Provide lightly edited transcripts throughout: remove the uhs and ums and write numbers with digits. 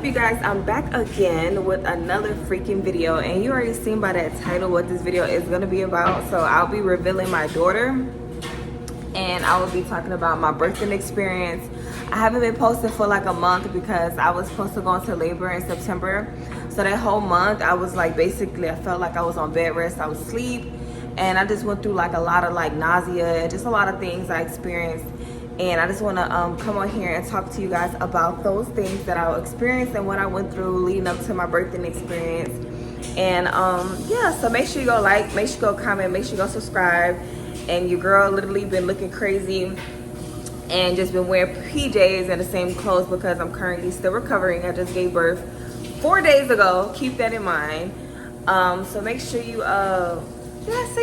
up, you guys? I'm back again with another freaking video, and you already seen by that title what this video is going to be about. So I'll be revealing my daughter, and I will be talking about my birthing experience. I haven't been posting for like a month because I was supposed to go into labor in September. So that whole month I was like, basically I felt like I was on bed rest. I was asleep, and I just went through like a lot of like nausea, just a lot of things I experienced. And I just want to come on here and talk to you guys about those things that I experienced and what I went through leading up to my birthing experience. And yeah, so make sure you go like, make sure you go comment, make sure you go subscribe. And your girl literally been looking crazy and just been wearing PJs and the same clothes because I'm currently still recovering. I just gave birth 4 days ago. Keep that in mind. So make sure you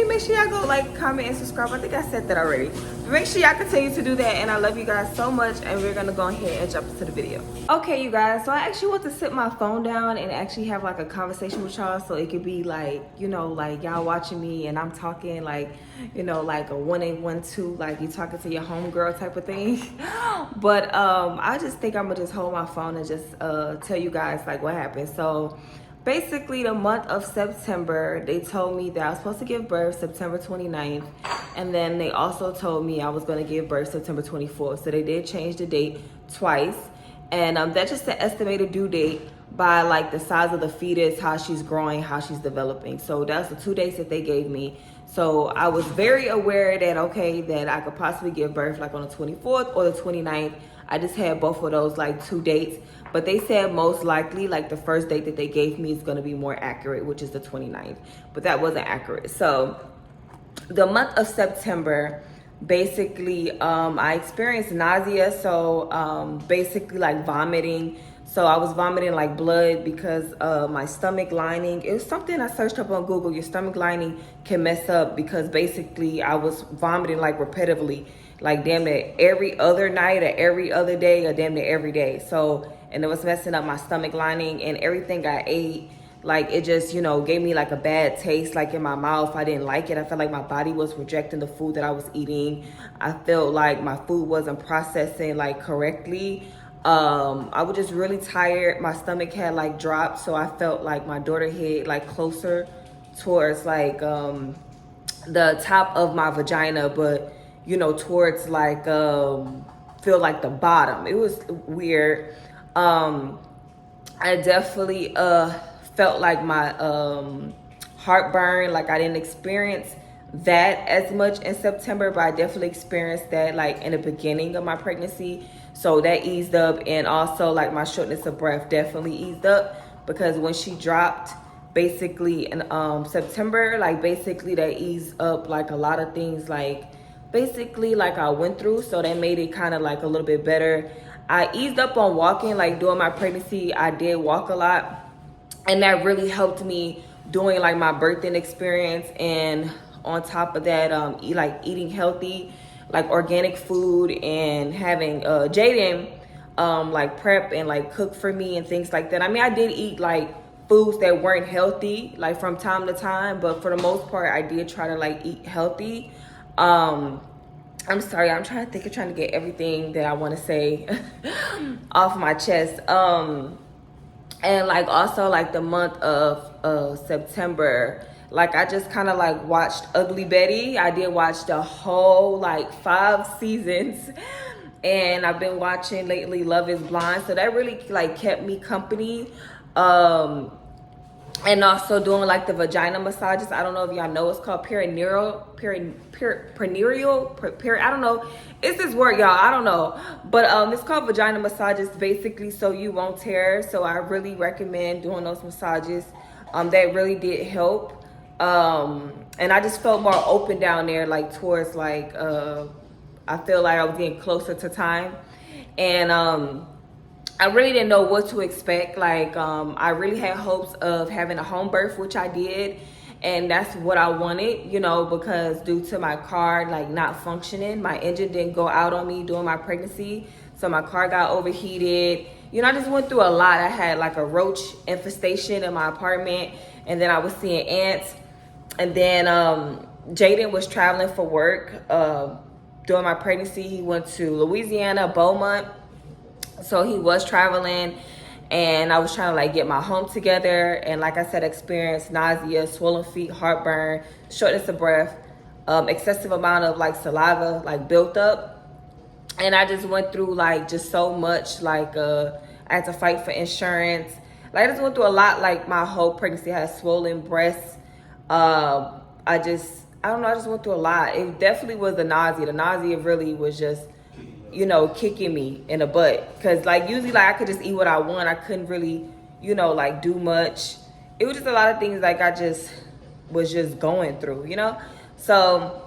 make sure y'all go like, comment, and subscribe. I think I said that already. But make sure y'all continue to do that, and I love you guys so much, and we're gonna go ahead and jump into the video. Okay, you guys, so I actually want to sit my phone down and actually have like a conversation with y'all, so it could be like, you know, like y'all watching me and I'm talking like, you know, like a 1-8-1-2, like you talking to your homegirl type of thing. But I just think I'm gonna just hold my phone and just tell you guys like what happened. So basically, the month of September, they told me that I was supposed to give birth September 29th. And then they also told me I was going to give birth September 24th. So they did change the date twice. And that's just the estimated due date by like the size of the fetus, how she's growing, how she's developing. So that's the 2 dates that they gave me. So I was very aware that, okay, that I could possibly give birth like on the 24th or the 29th. I just had both of those like 2 dates. But they said most likely like the first date that they gave me is going to be more accurate, which is the 29th. But that wasn't accurate. So the month of September, basically, I experienced nausea. So basically like vomiting. So I was vomiting like blood because my stomach lining, it was something I searched up on Google. Your stomach lining can mess up because basically I was vomiting like repetitively, like damn near every other night or every other day or damn near every day. So, and it was messing up my stomach lining, and everything I ate, like it just, you know, gave me like a bad taste like in my mouth. I didn't like it. I felt like my body was rejecting the food that I was eating. I felt like my food wasn't processing like correctly. I was just really tired. My stomach had like dropped, so I felt like my daughter head like closer towards like the top of my vagina, but you know, towards like feel like the bottom. It was weird. I definitely felt like my heartburn, like I didn't experience that as much in September, but I definitely experienced that like in the beginning of my pregnancy. So that eased up, and also like my shortness of breath definitely eased up because when she dropped basically in September, like basically that eased up like a lot of things like basically like I went through. So that made it kind of like a little bit better. I eased up on walking, like during my pregnancy, I did walk a lot, and that really helped me doing like my birthing experience. And on top of that, eating healthy, like organic food, and having Jaden like prep and like cook for me and things like that. I mean, I did eat like foods that weren't healthy like from time to time, but for the most part, I did try to like eat healthy. I'm sorry, I'm trying to get everything that I want to say off my chest. And like also like the month of September, like I just kind of like watched Ugly Betty. I did watch the whole like 5 seasons, and I've been watching lately Love is Blind. So that really like kept me company. And also doing like the vagina massages. I don't know if y'all know, it's called perineal, I don't know. It's this word, y'all, I don't know. But it's called vagina massages basically so you won't tear. So I really recommend doing those massages. That really did help. And I just felt more open down there, like towards like, I feel like I was getting closer to time. And I really didn't know what to expect. Like, I really had hopes of having a home birth, which I did. And that's what I wanted, you know, because due to my car, like not functioning, my engine didn't go out on me during my pregnancy. So my car got overheated. You know, I just went through a lot. I had like a roach infestation in my apartment. And then I was seeing ants. And then Jaden was traveling for work during my pregnancy. He went to Louisiana, Beaumont. So he was traveling, and I was trying to like get my home together, and like I said, experienced nausea, swollen feet, heartburn, shortness of breath, excessive amount of like saliva like built up. And I just went through like just so much, like I had to fight for insurance. Like I just went through a lot. Like my whole pregnancy, I had swollen breasts. I don't know, I just went through a lot. It definitely was the nausea. The nausea really was just, you know, kicking me in the butt. Cause like usually like I could just eat what I want. I couldn't really, you know, like do much. It was just a lot of things like I just was just going through, you know? So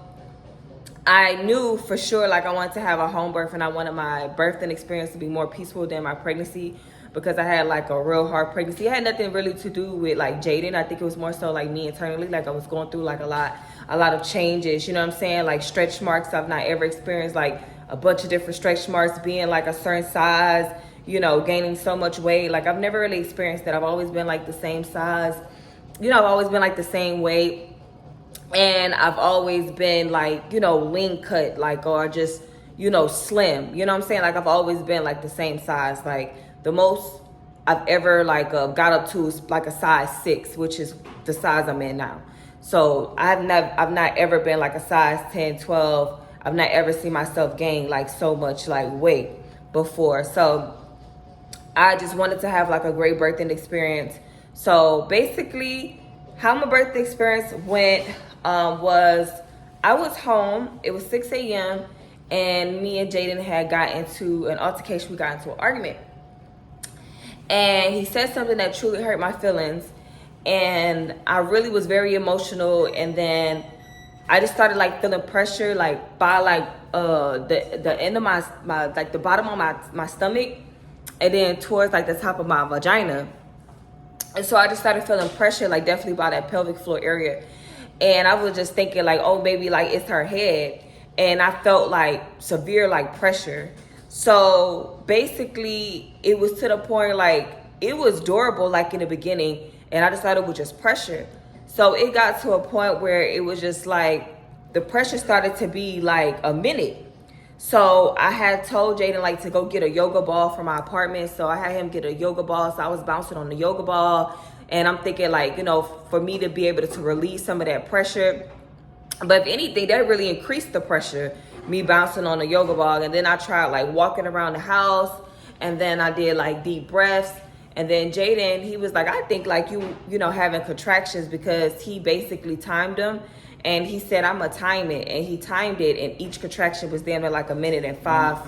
I knew for sure like I wanted to have a home birth, and I wanted my birthing experience to be more peaceful than my pregnancy, because I had like a real hard pregnancy. It had nothing really to do with like Jaden. I think it was more so like me internally. Like I was going through like a lot of changes, you know what I'm saying? Like stretch marks. I've not ever experienced like a bunch of different stretch marks, being like a certain size, you know, gaining so much weight. Like I've never really experienced that. I've always been like the same size, you know, I've always been like the same weight. And I've always been like, you know, lean cut, like, or just, you know, slim, you know what I'm saying? Like I've always been like the same size. Like the most I've ever like got up to is like a size 6, which is the size I'm in now. So I've not ever been like a size 10, 12. I've not ever seen myself gain like so much like weight before. So I just wanted to have like a great birthing experience. So basically how my birthday experience went was I was home. It was 6 a.m. and me and Jaden had got into an altercation. We got into an argument. And he said something that truly hurt my feelings. And I really was very emotional. And then I just started like feeling pressure like by like the end of my like the bottom of my stomach, and then towards like the top of my vagina. And so I just started feeling pressure like definitely by that pelvic floor area. And I was just thinking like, oh, maybe like it's her head. And I felt like severe like pressure. So basically it was to the point like it was durable like in the beginning, and I decided it was just pressure. So it got to a point where it was just like the pressure started to be like a minute. So I had told Jaden like to go get a yoga ball from my apartment. So I had him get a yoga ball. So I was bouncing on the yoga ball. And I'm thinking like, you know, for me to be able to release some of that pressure. But if anything, that really increased the pressure, me bouncing on the yoga ball. And then I tried like walking around the house. And then I did like deep breaths. And then Jaden, he was like, I think like you know, having contractions, because he basically timed them. And he said, I'm going to time it. And he timed it. And each contraction was damn near like a minute and 5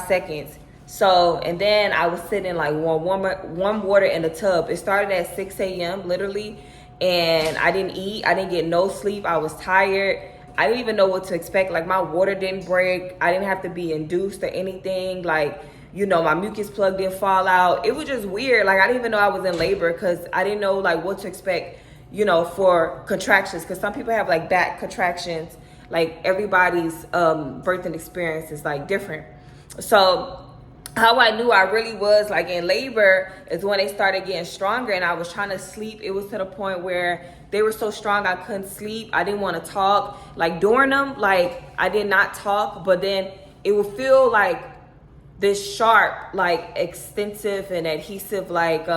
seconds. So, and then I was sitting in like warm water in the tub. It started at 6 a.m. literally. And I didn't eat. I didn't get no sleep. I was tired. I didn't even know what to expect. Like my water didn't break. I didn't have to be induced or anything. Like, you know, my mucus plug didn't fall out. It was just weird. Like I didn't even know I was in labor, because I didn't know like what to expect, you know, for contractions. Because some people have like back contractions. Like everybody's birthing experience is like different. So how I knew I really was like in labor is when they started getting stronger, and I was trying to sleep. It was to the point where they were so strong I couldn't sleep. I didn't want to talk. Like during them, like I did not talk, but then it would feel like this sharp, like extensive and adhesive, like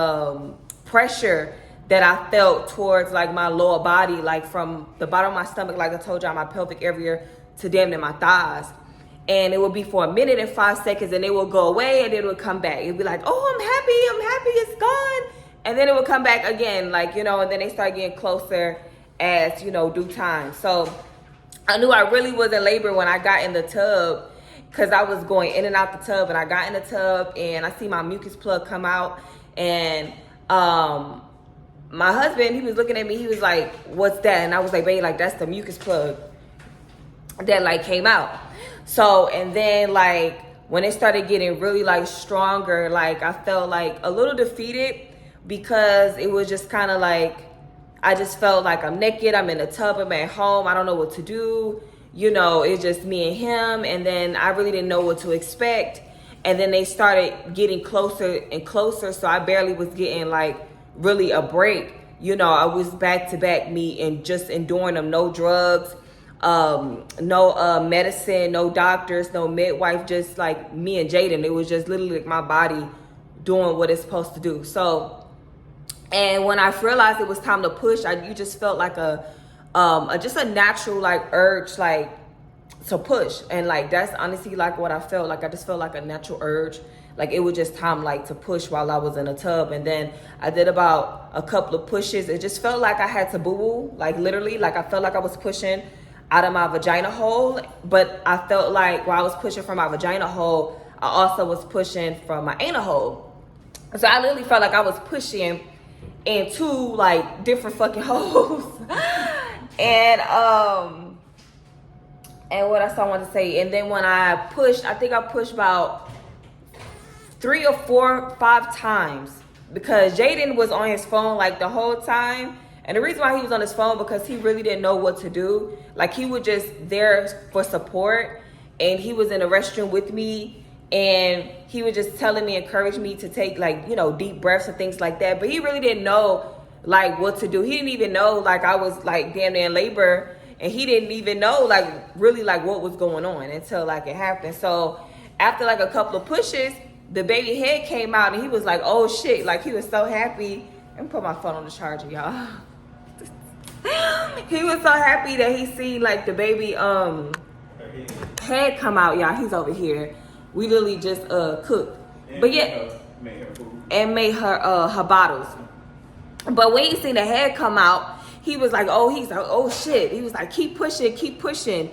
pressure that I felt towards like my lower body, like from the bottom of my stomach, like I told y'all, my pelvic area, to damn near my thighs. And it would be for a minute and 5 seconds, and it would go away, and then it would come back. It'd be like, oh, I'm happy, it's gone. And then it would come back again, like, you know, and then they start getting closer as, you know, due time. So I knew I really was in labor when I got in the tub, because I was going in and out the tub. And I got in the tub, and I see my mucus plug come out. And my husband, he was looking at me, he was like, what's that? And I was like, babe, like, that's the mucus plug that like came out. So, and then like when it started getting really like stronger, like I felt like a little defeated, because it was just kind of like, I just felt like I'm naked, I'm in the tub, I'm at home, I don't know what to do, you know, it's just me and him. And then I really didn't know what to expect. And then they started getting closer and closer, so I barely was getting like really a break. You know, I was back to back, me and just enduring them. No drugs, no medicine, no doctors, no midwife, just like me and Jaden. It was just literally like my body doing what it's supposed to do. So, and when I realized it was time to push, you just felt like just a natural like urge, like to push. And like, that's honestly like what I felt like. I just felt like a natural urge. Like it was just time like to push while I was in a tub. And then I did about a couple of pushes. It just felt like I had to boo-boo, like literally, like I felt like I was pushing out of my vagina hole. But I felt like while I was pushing from my vagina hole, I also was pushing from my anal hole. So I literally felt like I was pushing in two like different fucking holes. And what else I want to say? And then when I pushed, I think I pushed about 3 or 4, 5 times, because Jaden was on his phone like the whole time. And the reason why he was on his phone, because he really didn't know what to do. Like he was just there for support, and he was in the restroom with me, and he was just telling me, encouraging me to take like, you know, deep breaths and things like that. But he really didn't know like what to do. He didn't even know like I was like damn near in labor, and he didn't even know like really like what was going on until like it happened. So after like a couple of pushes, the baby head came out, and he was like, oh shit, like he was so happy. Let me put my phone on the charger, y'all. He was so happy that he seen like the baby head come out, y'all. He's over here. We literally just cooked. But yeah, and made her bottles. But when he seen the head come out, he was like, oh shit. He was like, keep pushing.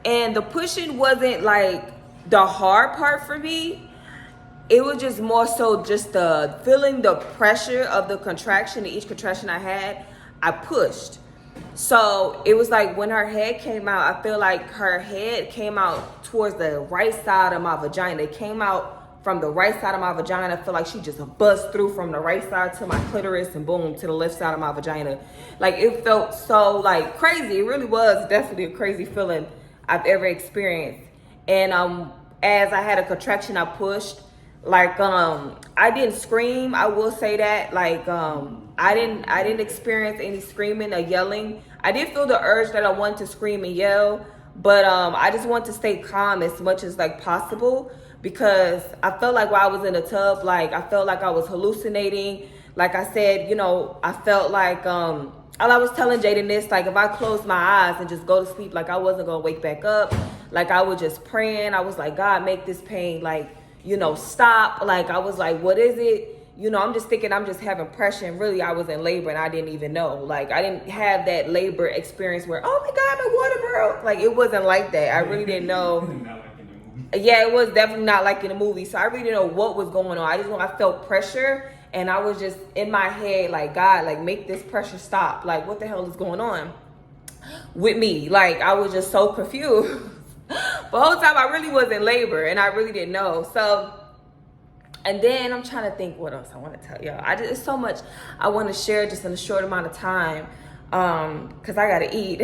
And the pushing wasn't like the hard part for me. It was just more so just the feeling the pressure of the contraction. Each contraction I had, I pushed. So it was like when her head came out, I feel like her head came out towards the right side of my vagina. It came out from the right side of my vagina. I feel like she just buzzed through from the right side to my clitoris and boom, to the left side of my vagina. Like it felt so like crazy. It really was definitely a crazy feeling I've ever experienced. And as I had a contraction, I pushed. Like I didn't scream, I will say that. Like I didn't experience any screaming or yelling. I did feel the urge that I wanted to scream and yell, but I just want to stay calm as much as like possible, because I felt like while I was in the tub, like I felt like I was hallucinating. Like I said, you know, I felt like all I was telling Jaden this, like if I closed my eyes and just go to sleep, like I wasn't gonna wake back up. Like I was just praying. I was like, God, make this pain like, you know, stop. Like I was like, what is it? You know, I'm just thinking I'm just having pressure, and really I was in labor and I didn't even know. Like I didn't have that labor experience where, oh my God, my water broke. Like it wasn't like that. I really didn't know. Not like in the movie. Yeah, it was definitely not like in the movie. So I really didn't know what was going on. I just know I felt pressure, and I was just in my head like, God, like make this pressure stop. Like what the hell is going on with me? Like I was just so confused. The whole time I really was in labor, and I really didn't know. So, and then I'm trying to think what else I want to tell y'all. It's so much I want to share just in a short amount of time, because I gotta eat.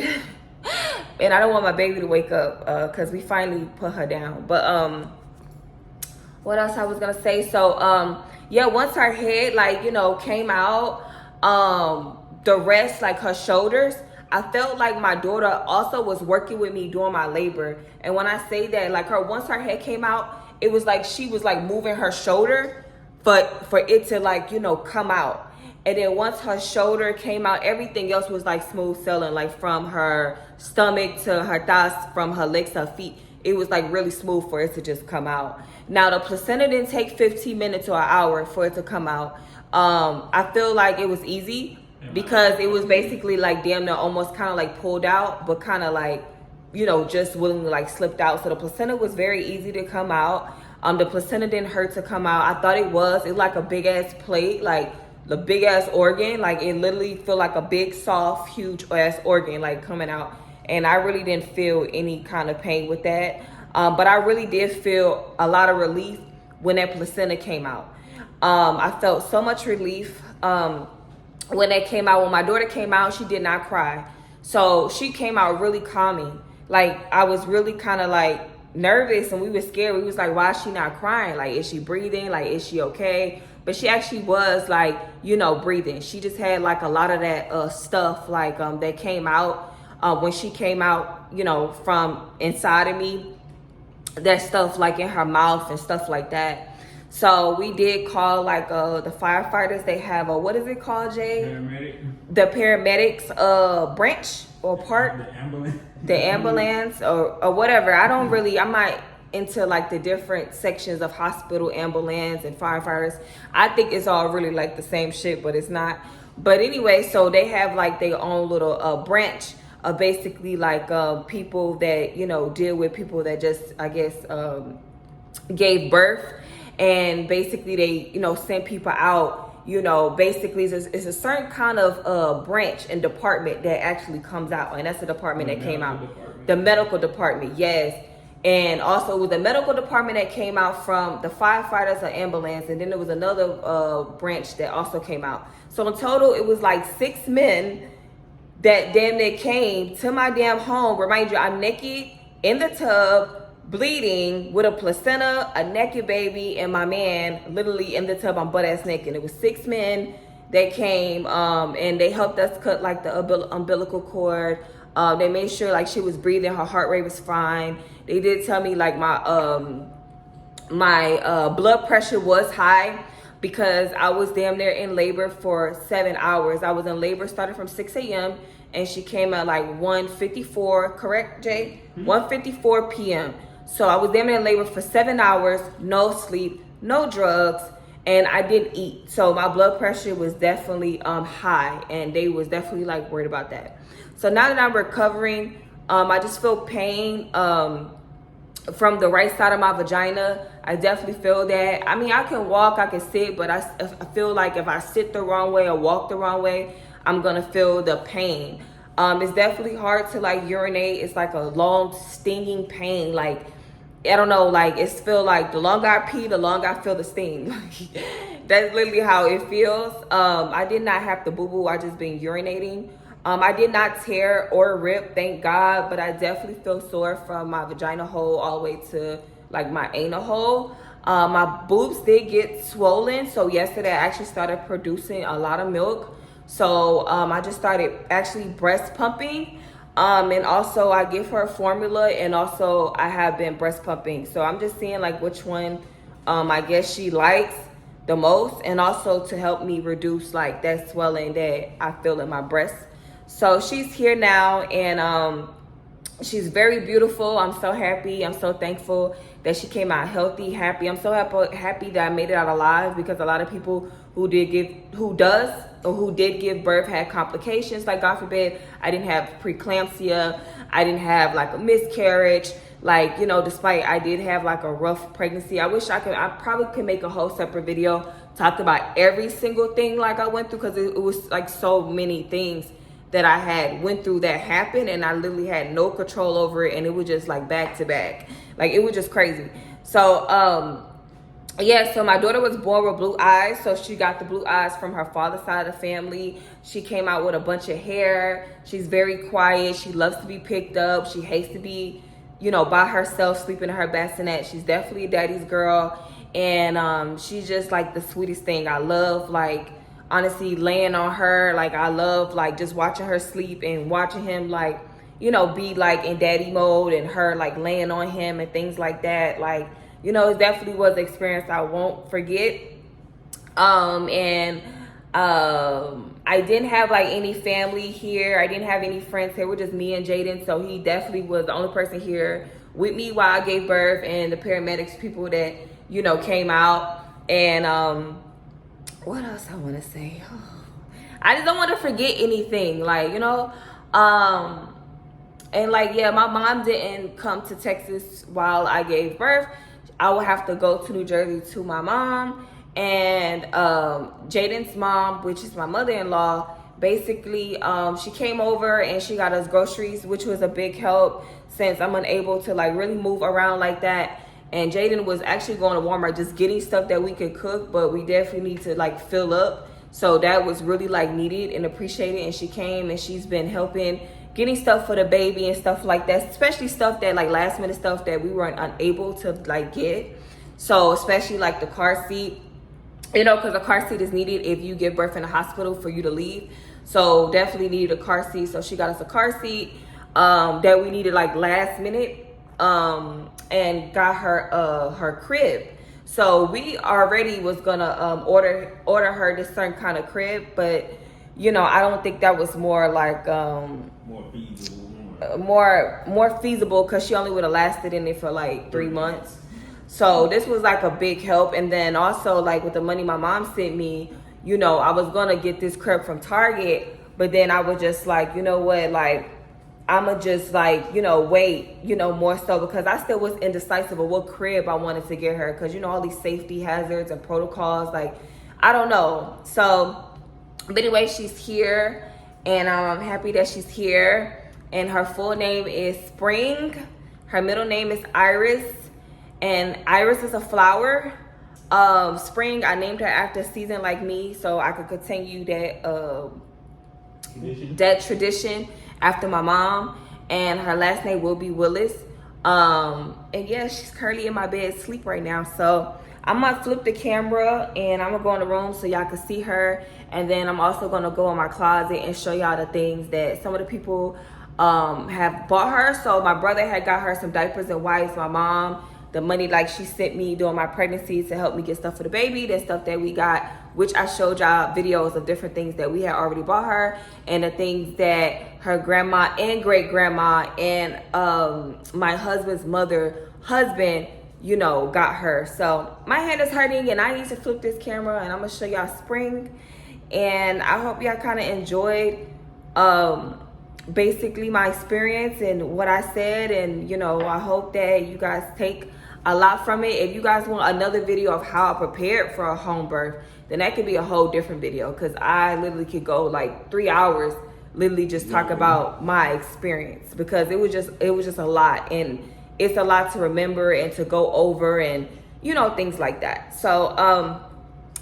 And I don't want my baby to wake up, because we finally put her down. But what else I was gonna say? So yeah, once her head like, you know, came out, the rest, like her shoulders, I felt like my daughter also was working with me during my labor. And when I say that, like once her head came out, it was like she was like moving her shoulder, but for it to like, you know, come out. And then once her shoulder came out, everything else was like smooth sailing, like from her stomach to her thighs, from her legs to her feet. It was like really smooth for it to just come out. Now the placenta didn't take 15 minutes or an hour for it to come out. I feel like it was easy, because it was basically like damn near almost kind of like pulled out, but kind of like, you know, just willingly like slipped out. So the placenta was very easy to come out. The placenta didn't hurt to come out. I thought it was like a big ass plate, like the big ass organ. Like it literally felt like a big, soft, huge ass organ like coming out. And I really didn't feel any kind of pain with that. But I really did feel a lot of relief when that placenta came out. I felt so much relief. When that came out, when my daughter came out, she did not cry. So she came out really calming. Like I was really kind of like nervous, and we were scared. We was like, why is she not crying? Like, is she breathing? Like, is she okay? But she actually was like, you know, breathing. She just had like a lot of that stuff like that came out when she came out, you know, from inside of me. That stuff like in her mouth and stuff like that. So we did call like the firefighters. They have a, what is it called, Jay? Paramedic. The paramedics branch or part. The ambulance. The ambulance or whatever. I don't really, I'm not into like the different sections of hospital, ambulance, and firefighters. I think it's all really like the same shit, but it's not. But anyway, so they have like their own little branch of basically like people that, you know, deal with people that just, I guess, gave birth. And basically they, you know, send people out, you know, basically it's a certain kind of branch and department that actually comes out. And that's the department that came out. The medical department, yes. And also with the medical department that came out from the firefighters or ambulance. And then there was another branch that also came out. So in total, it was like 6 men that damn near came to my damn home. Remind you, I'm naked in the tub, bleeding with a placenta, a naked baby, and my man literally in the tub. I'm butt ass naked. It was 6 men that came and they helped us cut like the umbilical cord. They made sure like she was breathing, her heart rate was fine. They did tell me like my blood pressure was high because I was damn near in labor for 7 hours. I was in labor starting from 6 a.m. and she came at like 1:54, correct, Jay? 1:54 p.m. So I was damn near in labor for 7 hours, no sleep, no drugs, and I didn't eat. So my blood pressure was definitely high, and they was definitely like worried about that. So now that I'm recovering, I just feel pain from the right side of my vagina. I definitely feel that. I mean, I can walk, I can sit, but I feel like if I sit the wrong way or walk the wrong way, I'm gonna feel the pain. It's definitely hard to like urinate. It's like a long stinging pain. Like, I don't know, like it's feel like the longer I pee, the longer I feel the sting. That's literally how it feels. I did not have to boo-boo, I just been urinating. I did not tear or rip, thank God, but I definitely feel sore from my vagina hole all the way to like my anal hole. My boobs did get swollen, so yesterday I actually started producing a lot of milk. So I just started actually breast pumping. And also I give her a formula, and also I have been breast pumping. So I'm just seeing like which one I guess she likes the most, and also to help me reduce like that swelling that I feel in my breasts. So she's here now, and she's very beautiful. I'm so happy. I'm so thankful that she came out healthy, happy. I'm so happy that I made it out alive, because a lot of people who did give birth had complications. Like, God forbid, I didn't have preeclampsia. I didn't have like a miscarriage. Like, you know, despite I did have like a rough pregnancy. I probably could make a whole separate video talk about every single thing like I went through, because it was like so many things that I had went through that happened, and I literally had no control over it, and it was just like back to back. Like, it was just crazy. So yeah, so my daughter was born with blue eyes. So she got the blue eyes from her father's side of the family. She came out with a bunch of hair. She's very quiet. She loves to be picked up. She hates to be, you know, by herself, sleeping in her bassinet. She's definitely a daddy's girl. And she's just like the sweetest thing. I love, like, honestly, laying on her. Like, I love like just watching her sleep and watching him, like, you know, be like in daddy mode, and her like laying on him and things like that. Like, you know, it definitely was an experience I won't forget. I didn't have like any family here. I didn't have any friends here. We're just me and Jaden. So he definitely was the only person here with me while I gave birth, and the paramedics, people that, you know, came out. And what else I want to say? I just don't want to forget anything, like, you know. And like, yeah, my mom didn't come to Texas while I gave birth. I would have to go to New Jersey to my mom. And Jaden's mom, which is my mother-in-law, basically she came over and she got us groceries, which was a big help since I'm unable to like really move around like that. And Jaden was actually going to Walmart just getting stuff that we could cook, but we definitely need to like fill up. So that was really like needed and appreciated. And she came and she's been helping getting stuff for the baby and stuff like that, especially stuff that like last minute stuff that we weren't unable to like get. So especially like the car seat, you know, because a car seat is needed if you give birth in a hospital for you to leave. So definitely needed a car seat. So she got us a car seat that we needed like last minute, and got her her crib. So we already was gonna order her this certain kind of crib, but you know, I don't think that was more like more feasible. more feasible because she only would have lasted in it for like 3 months. So this was like a big help. And then also like with the money my mom sent me, you know, I was gonna get this crib from Target, but then I was just like, you know what, like I'ma just like, you know, wait, you know, more so because I still was indecisive of what crib I wanted to get her, because you know all these safety hazards and protocols, like I don't know. So but anyway, she's here and I'm happy that she's here. And her full name is Spring. Her middle name is Iris, and Iris is a flower. Spring, I named her after season like me, so I could continue that tradition after my mom. And her last name will be Willis. And yeah, she's currently in my bed asleep right now. So I'm gonna flip the camera and I'm gonna go in the room so y'all can see her. And then I'm also gonna go in my closet and show y'all the things that some of the people have bought her. So my brother had got her some diapers and wipes. My mom, the money like she sent me during my pregnancy to help me get stuff for the baby, the stuff that we got, which I showed y'all videos of different things that we had already bought her, and the things that her grandma and great grandma and my husband's husband, you know, got her. So my hand is hurting and I need to flip this camera and I'm gonna show y'all Spring. And I hope y'all kind of enjoyed basically my experience and what I said. And you know, I hope that you guys take a lot from it. If you guys want another video of how I prepared for a home birth, then that could be a whole different video, because I literally could go like 3 hours literally just talk about my experience, because it was just a lot, and it's a lot to remember and to go over and you know, things like that. So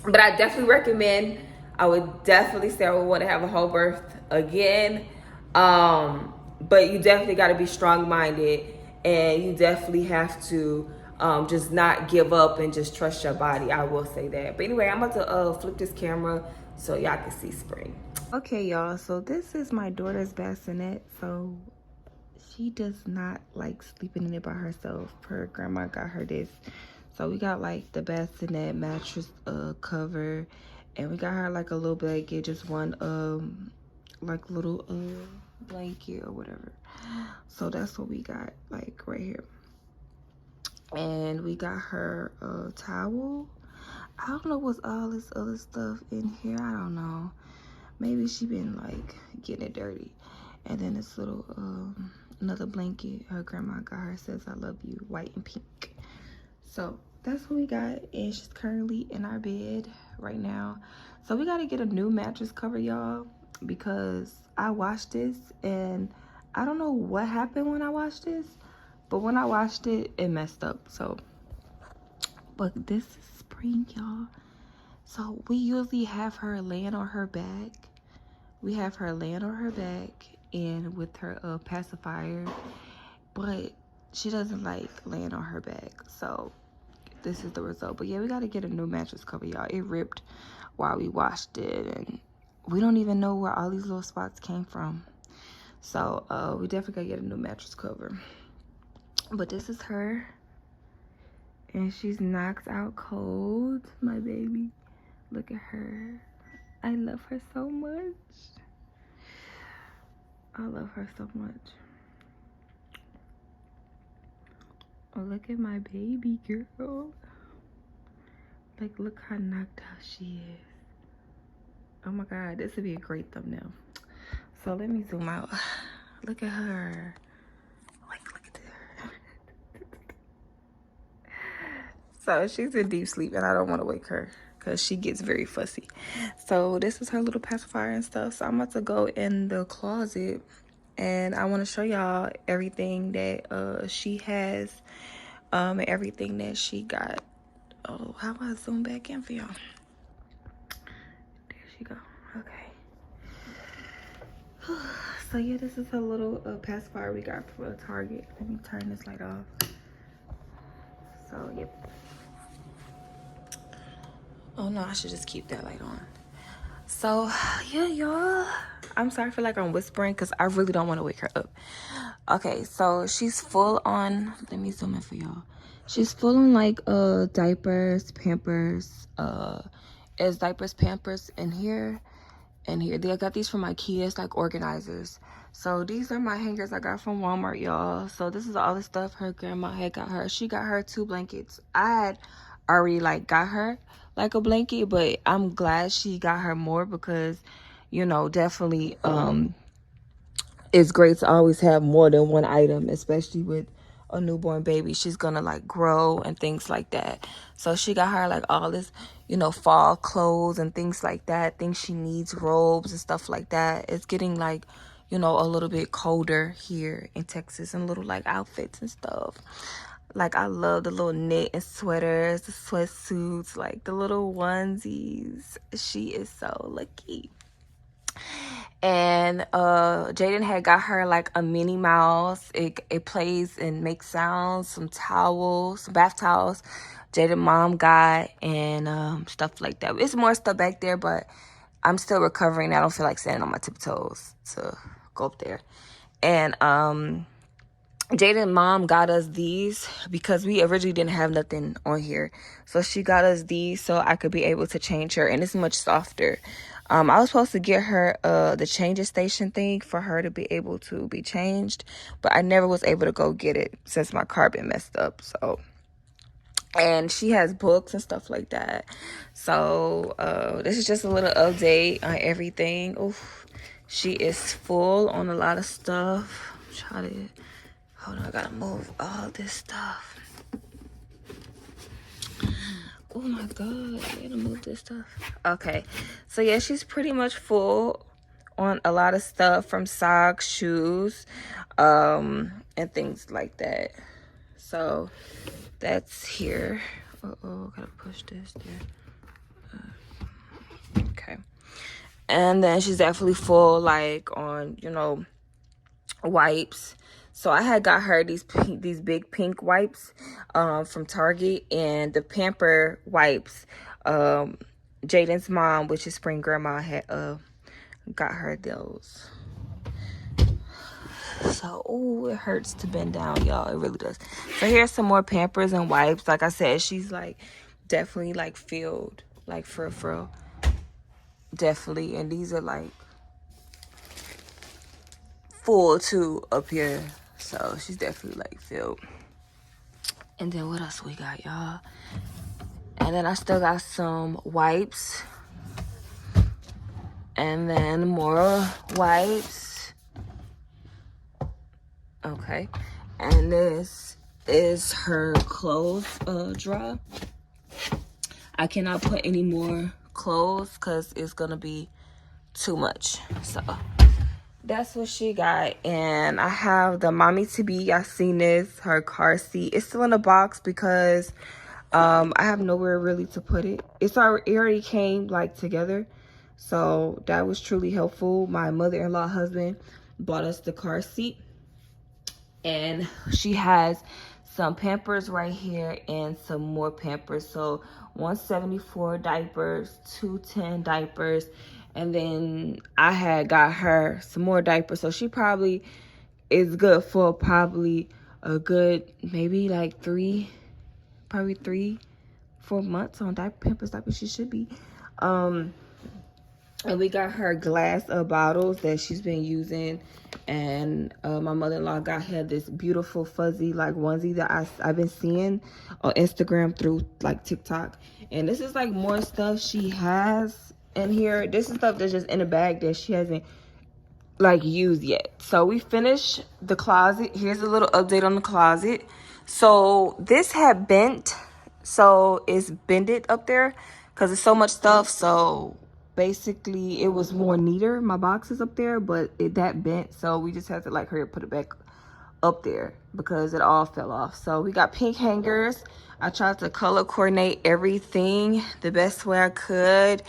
but I definitely recommend, I would definitely say I would want to have a home birth again. But you definitely got to be strong-minded, and you definitely have to just not give up and just trust your body. I will say that. But anyway, I'm about to flip this camera so y'all can see Spring. Okay, y'all, so this is my daughter's bassinet. So she does not like sleeping in it by herself. Her grandma got her this. So we got like the bassinet mattress cover, and we got her like a little blanket, just one like little blanket or whatever. So that's what we got like right here. And we got her a towel. I don't know what's all this other stuff in here. I don't know. Maybe she been like getting it dirty. And then this little another blanket her grandma got her, says I love you, white and pink. So that's what we got, and she's currently in our bed right now. So we got to get a new mattress cover, y'all, because I washed this and I don't know what happened when I washed this, but when I washed it, it messed up. So but this is Spring, y'all. So we usually have her laying on her back. We have her laying on her back and with her pacifier, but she doesn't like laying on her back. So this is the result. But yeah, we got to get a new mattress cover, y'all. It ripped while we washed it, and we don't even know where all these little spots came from. So we definitely got to get a new mattress cover. But this is her, and she's knocked out cold, my baby. Look at her. I love her so much. I love her so much. Oh, look at my baby girl. Like, look how knocked out she is. Oh my God, this would be a great thumbnail. So let me zoom out. Look at her. Like, look at her. So she's in deep sleep and I don't want to wake her because she gets very fussy. So this is her little pacifier and stuff. So I'm about to go in the closet and I want to show y'all everything that she has and everything that she got. Oh, how do I zoom back in for y'all? There she go. Okay. So yeah, this is a little pacifier we got from Target. Let me turn this light off. So yep. Oh no, I should just keep that light on. So yeah, y'all, I'm sorry for like I'm whispering because I really don't want to wake her up. Okay, so she's full on, let me zoom in for y'all. She's full on like diapers, pampers, it's diapers, pampers in here and here. I got these from IKEA. It's like organizers. So these are my hangers I got from Walmart, y'all. So this is all the stuff her grandma had got her. She got her 2 blankets. I had already like got her like a blanket, but I'm glad she got her more because, you know, definitely it's great to always have more than one item, especially with a newborn baby. She's gonna like grow and things like that. So she got her like all this, you know, fall clothes and things like that, things she needs, robes and stuff like that. It's getting like, you know, a little bit colder here in Texas, and little like outfits and stuff. Like I love the little knit and sweaters, the sweatsuits, like the little onesies. She is so lucky. And Jaden had got her like a Minnie Mouse. It plays and makes sounds. Some towels, some bath towels Jaden mom got, and stuff like that. It's more stuff back there, but I'm still recovering. I don't feel like standing on my tiptoes to go up there. And Jaden mom got us these because we originally didn't have nothing on here. So she got us these so I could be able to change her, and it's much softer. I was supposed to get her the changing station thing for her to be able to be changed, but I never was able to go get it since my car been messed up. So, and she has books and stuff like that. So this is just a little update on everything. Oof, she is full on a lot of stuff. Try to hold on, I gotta move all this stuff. Oh my god, I gotta move this stuff. Okay, so yeah, she's pretty much full on a lot of stuff, from socks, shoes, and things like that. So that's here. Gotta push this there. Okay, and then she's definitely full like on, you know, wipes. So I had got her these big pink wipes from Target, and the pamper wipes, Jaden's mom, which is Spring grandma, had got her those. So ooh, it hurts to bend down, y'all. It really does. So here's some more pampers and wipes. Like I said, she's like definitely like filled, like for definitely. And these are like full too up here. So she's definitely like filled. And then what else we got, y'all? And then I still got some wipes. And then more wipes. Okay. And this is her clothes drawer. I cannot put any more clothes because it's gonna be too much. So that's what she got. And I have the mommy to be. Y'all seen this, her car seat. It's still in a box because I have nowhere really to put it. It already came like together, so that was truly helpful. My mother-in-law husband bought us the car seat, and she has some Pampers right here and some more Pampers. So 174 diapers, 210 diapers, and then I had got her some more diapers. So she probably is good for probably a good maybe like 3-4 months on Pampers diapers. She should be. And we got her glass bottles that she's been using. And my mother-in-law got her this beautiful fuzzy like onesie that I've been seeing on Instagram through like TikTok. And this is like more stuff she has in here. This is stuff that's just in a bag that she hasn't like used yet. So we finished the closet. Here's a little update on the closet. So this had bent, so it's bended up there because there's so much stuff. So basically it was more neater, my boxes up there, but that bent, so we just had to like hurry up, put it back up there because it all fell off. So we got pink hangers. I tried to color coordinate everything the best way I could,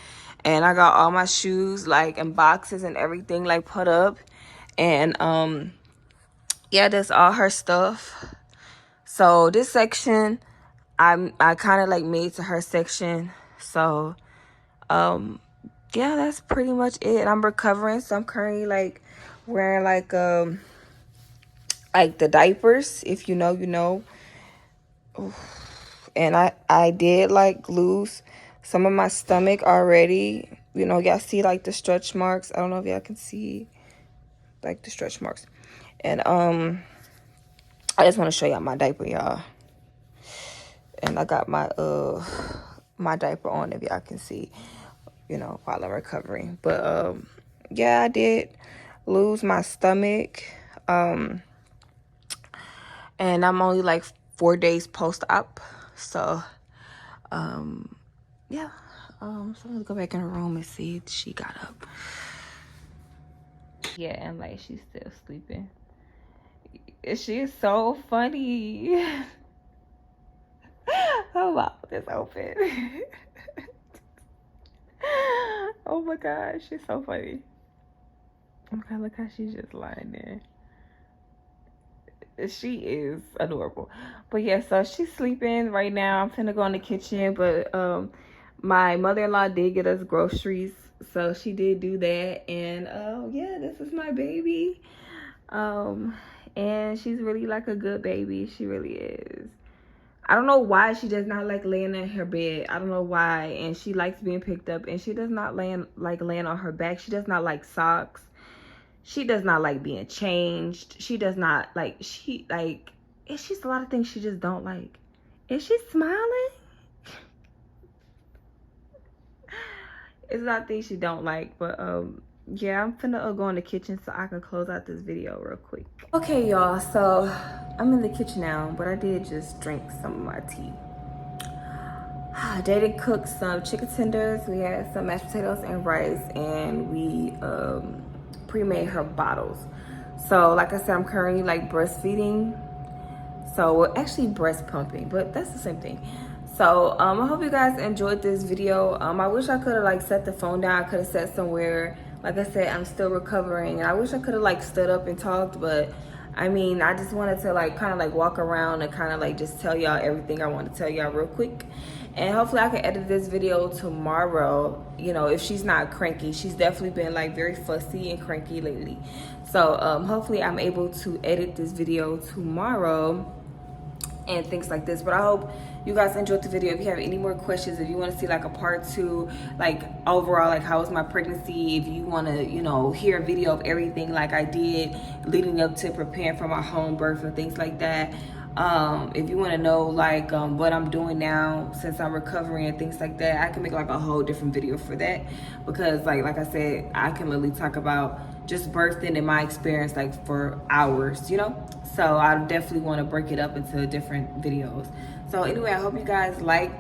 and I got all my shoes like in boxes and everything like put up. And yeah, that's all her stuff. So this section I kind of like made to her section. So yeah, that's pretty much it. I'm recovering, so I'm currently like wearing like the diapers. If you know, you know. And I did like lose some of my stomach already. You know, y'all see like the stretch marks. I don't know if y'all can see like the stretch marks. And I just want to show y'all my diaper, y'all. And I got my diaper on, if y'all can see, you know, while I'm recovering. But yeah, I did lose my stomach. And I'm only like 4 days post-op. So yeah. So I'm gonna go back in her room and see if she got up. Yeah, and like she's still sleeping. She is so funny. Her mouth is open. Oh my gosh, she's so funny. Okay, look how she's just lying there. She is adorable. But yeah, so she's sleeping right now. I'm finna go in the kitchen, but my mother-in-law did get us groceries, so she did do that. And yeah, this is my baby. And she's really like a good baby. She really is. I don't know why she does not like laying in her bed. I don't know why. And she likes being picked up, and she does not like laying on her back. She does not like socks. She does not like being changed. She does not like, it's just a lot of things she just don't like. Is she smiling? It's a lot of things she don't like. But yeah, I'm finna go in the kitchen so I can close out this video real quick. Okay, y'all, so I'm in the kitchen now, but I did just drink some of my tea. I did cook some chicken tenders. We had some mashed potatoes and rice, and we pre-made her bottles. So like I said, I'm currently like breastfeeding. So we're actually breast pumping, but that's the same thing. So I hope you guys enjoyed this video. I wish I could have like set the phone down. I could have sat somewhere. Like I said, I'm still recovering, and I wish I could have like stood up and talked, but I mean, I just wanted to like kind of like walk around and kind of like just tell y'all everything I want to tell y'all real quick. And hopefully I can edit this video tomorrow, you know, if she's not cranky. She's definitely been like very fussy and cranky lately. So hopefully I'm able to edit this video tomorrow and things like this. But I hope you guys enjoyed the video. If you have any more questions, if you want to see like a part 2, like overall, like how was my pregnancy, if you want to, you know, hear a video of everything like I did leading up to preparing for my home birth and things like that, if you want to know like what I'm doing now since I'm recovering and things like that, I can make like a whole different video for that, because like I said, I can literally talk about just birthing and my experience like for hours, you know. So I definitely want to break it up into different videos. So anyway, I hope you guys like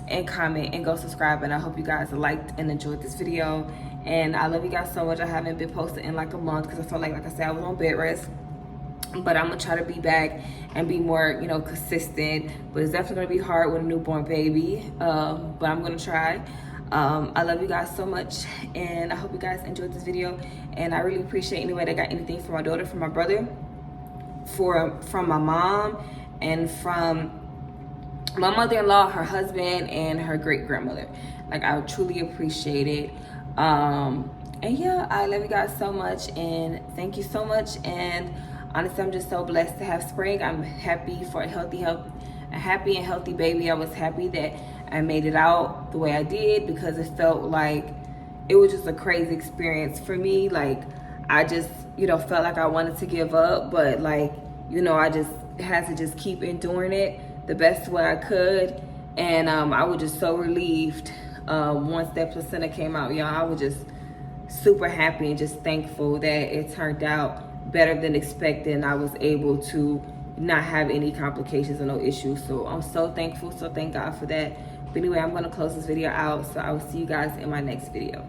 and comment and go subscribe, and I hope you guys liked and enjoyed this video. And I love you guys so much. I haven't been posting in like a month because I felt like I said, I was on bed rest. But I'm gonna try to be back and be more, you know, consistent. But it's definitely gonna be hard with a newborn baby. But I'm gonna try. I love you guys so much, and I hope you guys enjoyed this video. And I really appreciate anybody that got anything from my daughter, from my brother, from my mom, and from my mother-in-law, her husband, and her great-grandmother. Like, I truly appreciate it. And yeah, I love you guys so much, and thank you so much. And honestly, I'm just so blessed to have spring. I'm happy for a happy and healthy baby. I was happy that I made it out the way I did, because it felt like it was just a crazy experience for me. Like, I just, you know, felt like I wanted to give up, but like, you know, I just had to just keep enduring it the best way I could. And I was just so relieved once that placenta came out, y'all. I was just super happy and just thankful that it turned out better than expected, and I was able to not have any complications or no issues. So I'm so thankful. So thank God for that. But anyway, I'm going to close this video out. So I will see you guys in my next video.